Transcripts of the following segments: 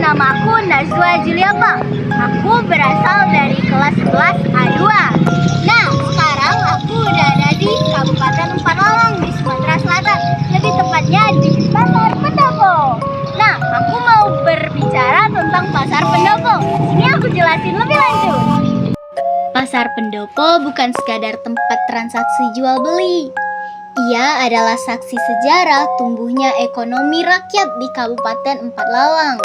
namaku Nazwa Juliapa. Aku berasal dari kelas 11 A2. Nah, sekarang aku udah ada di Kabupaten Empalawang di Sumatera Selatan. Lebih tepatnya di Pasar Pendopo. Nah, aku mau berbicara tentang Pasar Pendopo. Ini aku jelasin lebih lanjut. Pasar Pendopo bukan sekadar tempat transaksi jual beli. Ia adalah saksi sejarah tumbuhnya ekonomi rakyat di Kabupaten Empalawang.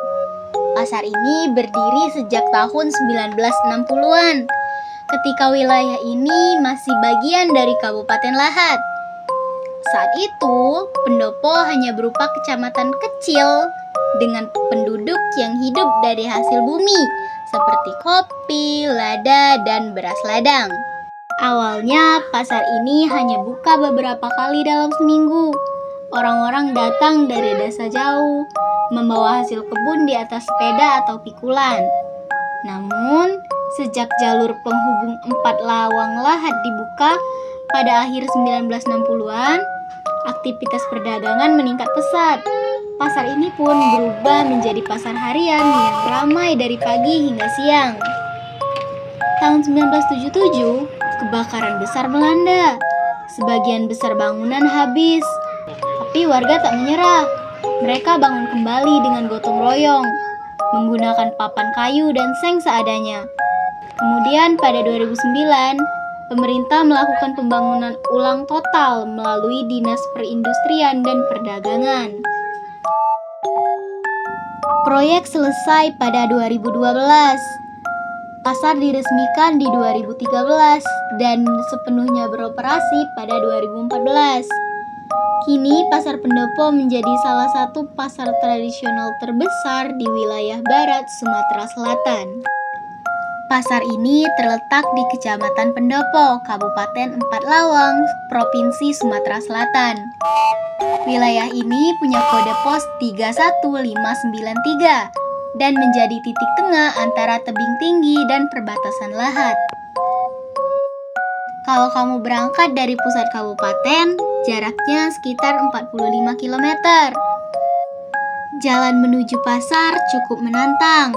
Pasar ini berdiri sejak tahun 1960-an, ketika wilayah ini masih bagian dari Kabupaten Lahat. Saat itu, Pendopo hanya berupa kecamatan kecil dengan penduduk yang hidup dari hasil bumi, seperti kopi, lada, dan beras ladang. Awalnya, pasar ini hanya buka beberapa kali dalam seminggu. Orang-orang datang dari desa jauh, membawa hasil kebun di atas sepeda atau pikulan. Namun, sejak jalur penghubung Empalawang Lahat dibuka pada akhir 1960-an, aktivitas perdagangan meningkat pesat. Pasar ini pun berubah menjadi pasar harian yang ramai dari pagi hingga siang. Tahun 1977, kebakaran besar melanda. Sebagian besar bangunan habis, tapi warga tak menyerah. Mereka bangun kembali dengan gotong royong, menggunakan papan kayu dan seng seadanya. Kemudian pada 2009, pemerintah melakukan pembangunan ulang total melalui Dinas Perindustrian dan Perdagangan. Proyek selesai pada 2012. Pasar diresmikan di 2013 dan sepenuhnya beroperasi pada 2014. Kini Pasar Pendopo menjadi salah satu pasar tradisional terbesar di wilayah barat Sumatera Selatan. Pasar ini terletak di Kecamatan Pendopo, Kabupaten Empalawang, Provinsi Sumatera Selatan. Wilayah ini punya kode pos 31593 dan menjadi titik tengah antara tebing tinggi dan perbatasan Lahat. Kalau kamu berangkat dari pusat kabupaten, jaraknya sekitar 45 km. Jalan menuju pasar cukup menantang.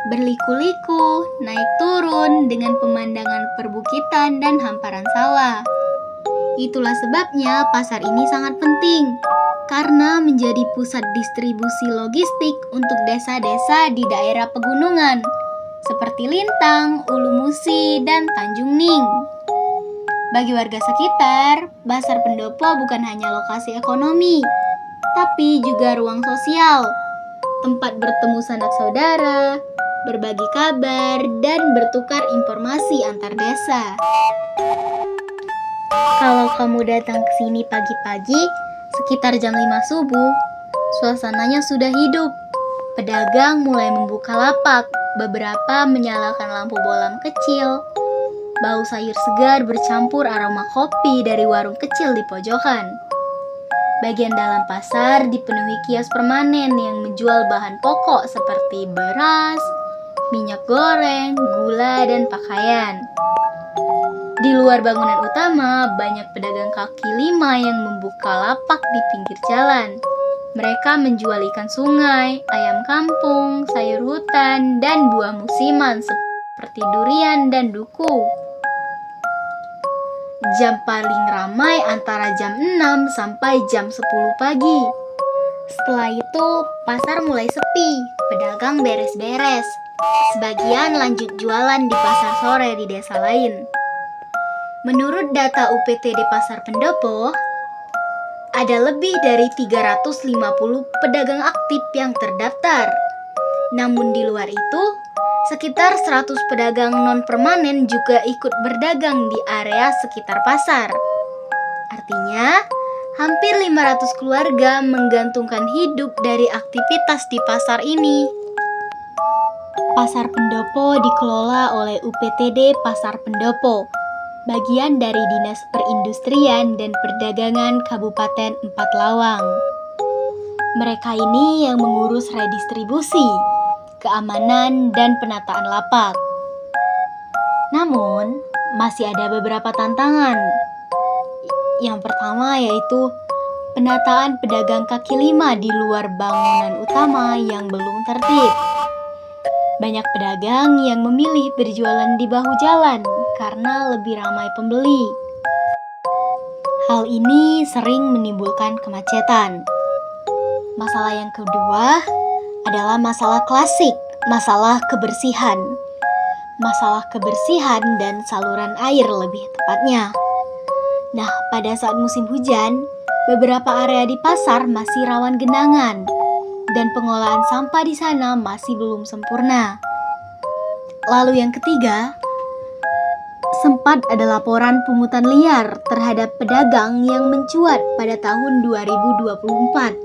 Berliku-liku, naik turun dengan pemandangan perbukitan dan hamparan sawah. Itulah sebabnya pasar ini sangat penting, karena menjadi pusat distribusi logistik untuk desa-desa di daerah pegunungan, seperti Lintang, Ulu Musi, dan Tanjung Ning. Bagi warga sekitar, Pasar Pendopo bukan hanya lokasi ekonomi, tapi juga ruang sosial, tempat bertemu sanak saudara, berbagi kabar, dan bertukar informasi antar desa. Kalau kamu datang ke sini pagi-pagi, sekitar jam 5 subuh, suasananya sudah hidup. Pedagang mulai membuka lapak, beberapa menyalakan lampu bolam kecil. Bau sayur segar bercampur aroma kopi dari warung kecil di pojokan. Bagian dalam pasar dipenuhi kios permanen yang menjual bahan pokok seperti beras, minyak goreng, gula, dan pakaian. Di luar bangunan utama, banyak pedagang kaki lima yang membuka lapak di pinggir jalan. Mereka menjual ikan sungai, ayam kampung, sayur hutan, dan buah musiman seperti durian dan duku. Jam paling ramai antara jam 6 sampai jam 10 pagi. Setelah itu, pasar mulai sepi, pedagang beres-beres. Sebagian lanjut jualan di pasar sore di desa lain. Menurut data UPTD Pasar Pendopo, ada lebih dari 350 pedagang aktif yang terdaftar. Namun di luar itu, sekitar 100 pedagang non-permanen juga ikut berdagang di area sekitar pasar. Artinya, hampir 500 keluarga menggantungkan hidup dari aktivitas di pasar ini. Pasar Pendopo dikelola oleh UPTD Pasar Pendopo, bagian dari Dinas Perindustrian dan Perdagangan Kabupaten Empalawang. Mereka ini yang mengurus redistribusi, keamanan, dan penataan lapak. Namun, masih ada beberapa tantangan. Yang pertama yaitu penataan pedagang kaki lima di luar bangunan utama yang belum tertib. Banyak pedagang yang memilih berjualan di bahu jalan karena lebih ramai pembeli. Hal ini sering menimbulkan kemacetan. Masalah yang kedua adalah masalah klasik, masalah kebersihan. Masalah kebersihan dan saluran air lebih tepatnya. Nah, pada saat musim hujan, beberapa area di pasar masih rawan genangan dan pengolahan sampah di sana masih belum sempurna. Lalu yang ketiga, sempat ada laporan pungutan liar terhadap pedagang yang mencuat pada tahun 2024.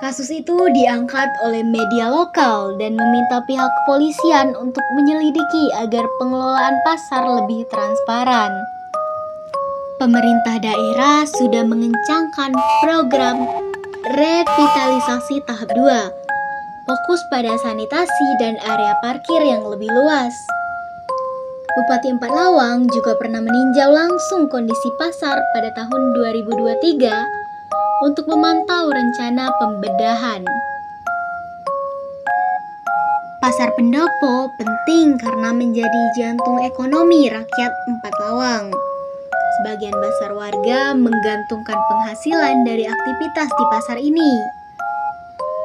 Kasus itu diangkat oleh media lokal dan meminta pihak kepolisian untuk menyelidiki agar pengelolaan pasar lebih transparan. Pemerintah daerah sudah mengencangkan program revitalisasi tahap 2, fokus pada sanitasi dan area parkir yang lebih luas. Bupati Empat Lawang juga pernah meninjau langsung kondisi pasar pada tahun 2023 untuk memantau rencana pembedahan. Pasar Pendopo penting karena menjadi jantung ekonomi rakyat Empat Lawang. Sebagian besar warga menggantungkan penghasilan dari aktivitas di pasar ini.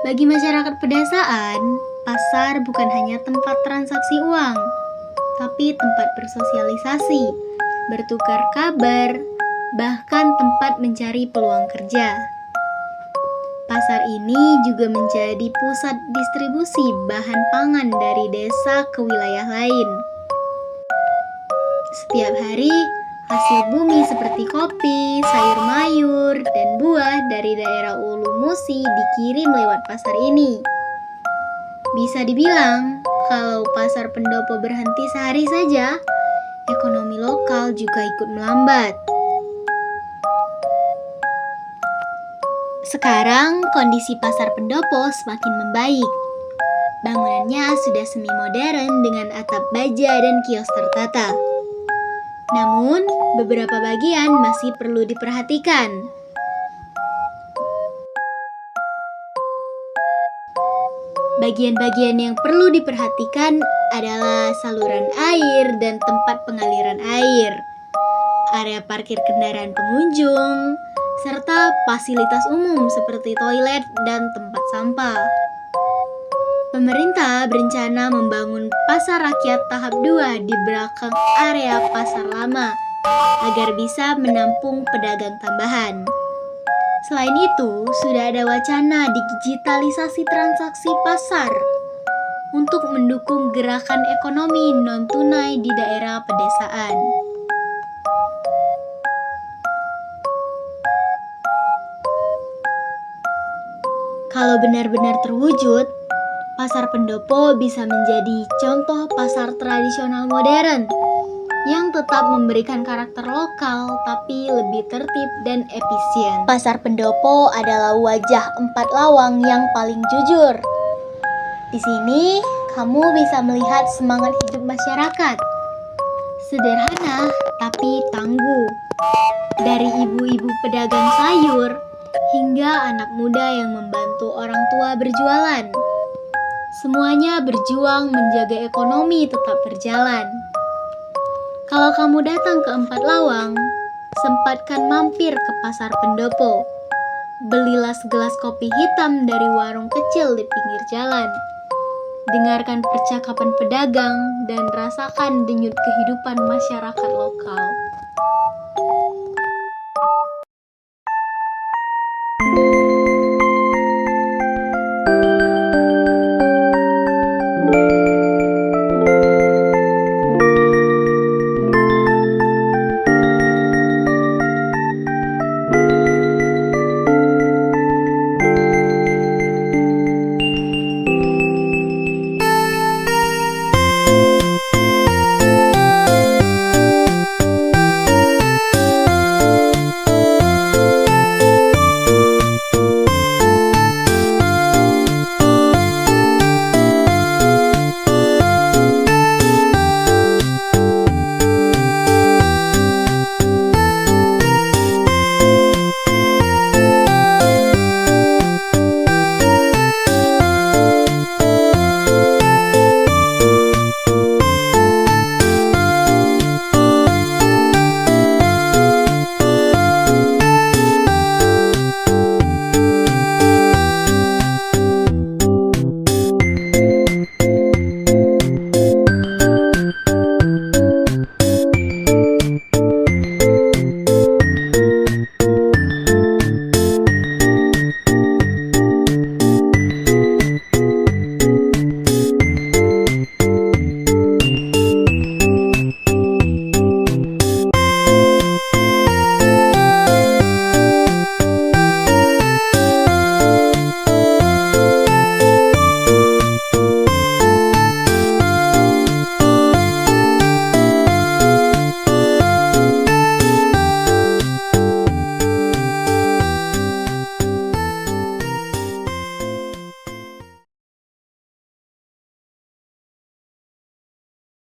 Bagi masyarakat pedesaan, pasar bukan hanya tempat transaksi uang, tapi tempat bersosialisasi, bertukar kabar, bahkan tempat mencari peluang kerja. Pasar ini juga menjadi pusat distribusi bahan pangan dari desa ke wilayah lain. Setiap hari, hasil bumi seperti kopi, sayur mayur, dan buah dari daerah Ulu Musi dikirim lewat pasar ini. Bisa dibilang, kalau pasar Pendopo berhenti sehari saja, ekonomi lokal juga ikut melambat. Sekarang, kondisi pasar Pendopo semakin membaik. Bangunannya sudah semi modern dengan atap baja dan kios tertata. Namun, beberapa bagian masih perlu diperhatikan. Bagian-bagian yang perlu diperhatikan adalah saluran air dan tempat pengaliran air, area parkir kendaraan pengunjung, serta fasilitas umum seperti toilet dan tempat sampah. Pemerintah berencana membangun pasar rakyat tahap 2 di belakang area pasar lama agar bisa menampung pedagang tambahan. Selain itu, sudah ada wacana digitalisasi transaksi pasar untuk mendukung gerakan ekonomi non-tunai di daerah pedesaan. Kalau benar-benar terwujud, Pasar Pendopo bisa menjadi contoh pasar tradisional modern yang tetap memberikan karakter lokal tapi lebih tertib dan efisien. Pasar Pendopo adalah wajah Empat Lawang yang paling jujur. Di sini, kamu bisa melihat semangat hidup masyarakat. Sederhana tapi tangguh. Dari ibu-ibu pedagang sayur hingga anak muda yang membantu orang tua berjualan. Semuanya berjuang menjaga ekonomi tetap berjalan. Kalau kamu datang ke Empat Lawang, sempatkan mampir ke Pasar Pendopo. Belilah segelas kopi hitam dari warung kecil di pinggir jalan. Dengarkan percakapan pedagang dan rasakan denyut kehidupan masyarakat lokal.